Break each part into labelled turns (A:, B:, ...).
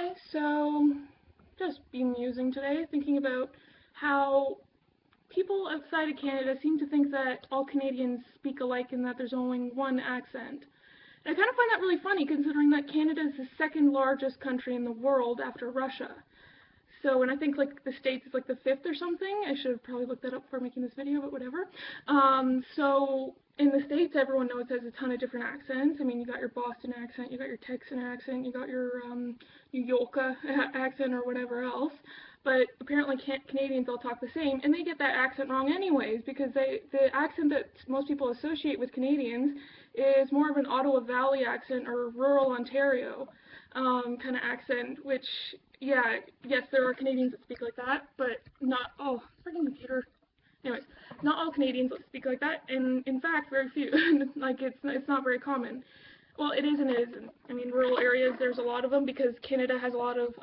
A: Hi, so just being musing today, thinking about how people outside of Canada seem to think that all Canadians speak alike and that there's only one accent. And I kind of find that really funny considering that Canada is the second largest country in the world after Russia. So, and I think like the States is like the fifth or something. I should have probably looked that up before making this video, but whatever. So in the States, everyone knows there's a ton of different accents. I mean, you got your Boston accent, you got your Texan accent, you got your New Yorker accent or whatever else. But apparently Canadians all talk the same, and they get that accent wrong anyways, because the accent that most people associate with Canadians is more of an Ottawa Valley accent or rural Ontario kind of accent, which, yeah, yes, there are Canadians that speak like that, but not, oh, freaking computer. Anyways, not all Canadians speak like that, and in fact, very few. Like, it's not very common. Well, it is and it isn't. I mean, rural areas, there's a lot of them because Canada has a lot of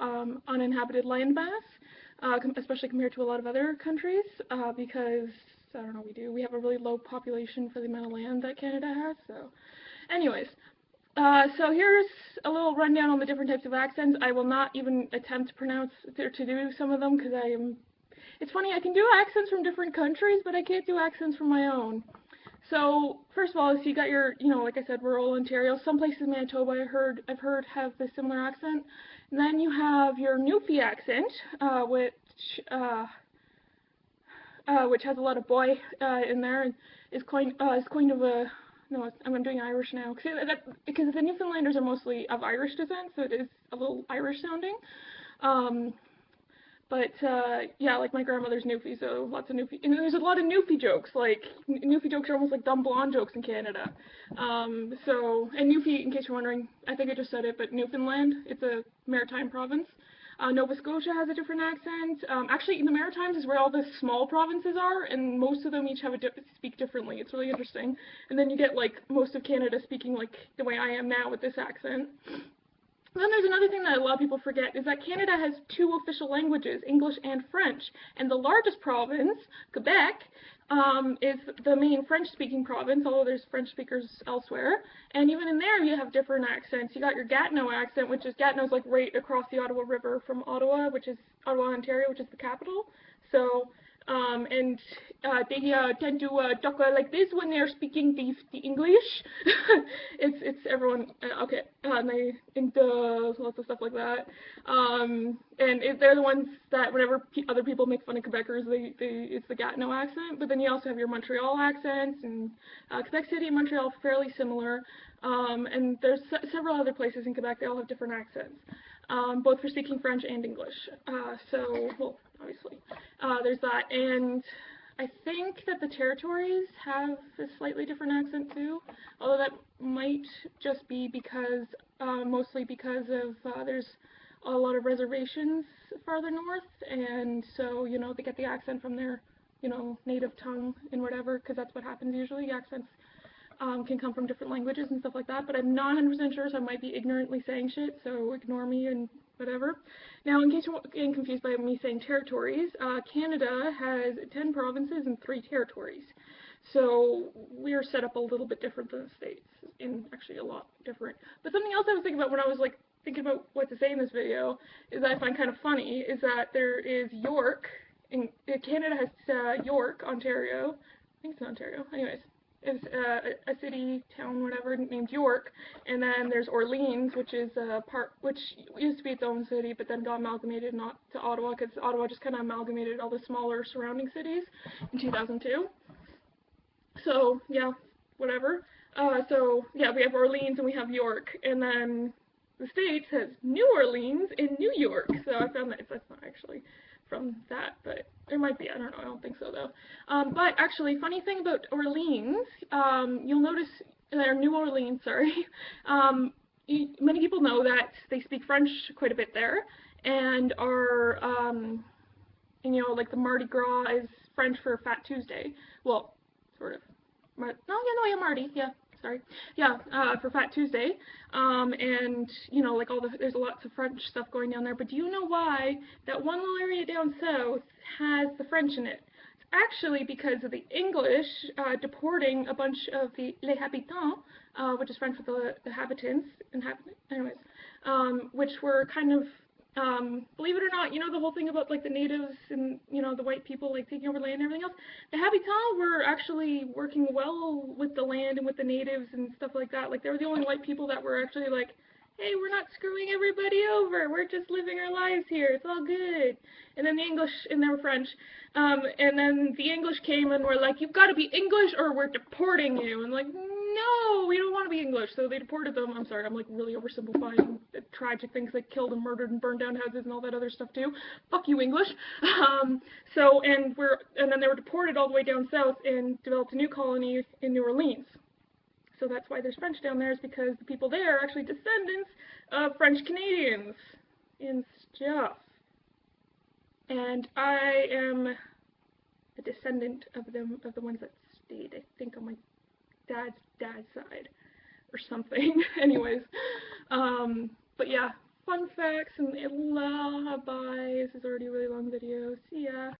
A: uninhabited land mass, especially compared to a lot of other countries, because, I don't know, we have a really low population for the amount of land that Canada has, so. Anyways, so here's a little rundown on the different types of accents. I will not even attempt to pronounce or to do some of them because it's funny, I can do accents from different countries, but I can't do accents from my own. So first of all, so you got your, like I said, rural Ontario. Some places in Manitoba I've heard have the similar accent. And then you have your Newfie accent, which has a lot of boy in there and is kind of a. No, I'm doing Irish now because the Newfoundlanders are mostly of Irish descent, so it is a little Irish sounding. Yeah, like my grandmother's Newfie, so lots of Newfie, and there's a lot of Newfie jokes. Like Newfie jokes are almost like dumb blonde jokes in Canada. And Newfie, in case you're wondering, I think I just said it, but Newfoundland, it's a maritime province. Nova Scotia has a different accent. Actually, in the Maritimes is where all the small provinces are, and most of them each have speak differently. It's really interesting. And then you get like most of Canada speaking like the way I am now with this accent. Then there's another thing that a lot of people forget, is that Canada has two official languages, English and French. And the largest province, Quebec, is the main French-speaking province, although there's French speakers elsewhere. And even in there, you have different accents. You got your Gatineau accent, which is, Gatineau's like right across the Ottawa River from Ottawa, Ottawa, Ontario, which is the capital. So, they tend to talk like this when they're speaking the English. it's everyone, okay, and they lots of stuff like that. They're the ones that whenever other people make fun of Quebecers, it's the Gatineau accent. But then you also have your Montreal accents, and Quebec City and Montreal are fairly similar. And there's several other places in Quebec, they all have different accents. Both for speaking French and English. Well, obviously, there's that. And I think that the territories have a slightly different accent too, although that might just be because, mostly because of, there's a lot of reservations farther north, and so, they get the accent from their, native tongue and whatever, because that's what happens usually. Accents can come from different languages and stuff like that, but I'm not 100% sure, so I might be ignorantly saying shit, so ignore me and whatever. Now, in case you're getting confused by me saying territories, Canada has 10 provinces and 3 territories. So we're set up a little bit different than the States, and actually a lot different. But something else I was thinking about when I was like thinking about what to say in this video is that I find kind of funny is that there is York, and Canada has York, Ontario. I think it's Ontario. Anyways. Is a city, town, whatever, named York, and then there's Orleans, which is which used to be its own city, but then got amalgamated not to Ottawa, because Ottawa just kind of amalgamated all the smaller surrounding cities in 2002. So yeah, whatever. So yeah, we have Orleans and we have York, and then the States has New Orleans and New York. So I found that that's not actually from that, but there might be, I don't know, I don't think so though. But actually, funny thing about Orleans, you'll notice, or New Orleans, sorry, many people know that they speak French quite a bit there, and are, like the Mardi Gras is French for Fat Tuesday, well, sort of, Mardi, yeah. Sorry. Yeah, for Fat Tuesday, and like there's lots of French stuff going down there. But do you know why that one little area down south has the French in it? It's actually because of the English deporting a bunch of the Les Habitants, which is French for the inhabitants, which were kind of Believe it or not, you know the whole thing about like the natives and the white people like taking over land and everything else. The Habitants were actually working well with the land and with the natives and stuff like that. Like they were the only white people that were actually like, hey, we're not screwing everybody over. We're just living our lives here. It's all good. And then the English, and they were French, and then the English came and were like, you've got to be English or we're deporting you. And like, no, we don't want to be English. So they deported them. I'm sorry, I'm like really oversimplifying the tragic things. They killed and murdered and burned down houses and all that other stuff too. Fuck you, English. And then they were deported all the way down south and developed a new colony in New Orleans. So that's why there's French down there, is because the people there are actually descendants of French Canadians and stuff. And I am a descendant of them, of the ones that stayed, I think, on my dad's side or something. Anyways, but yeah, fun facts and bye. This is already a really long video. See ya.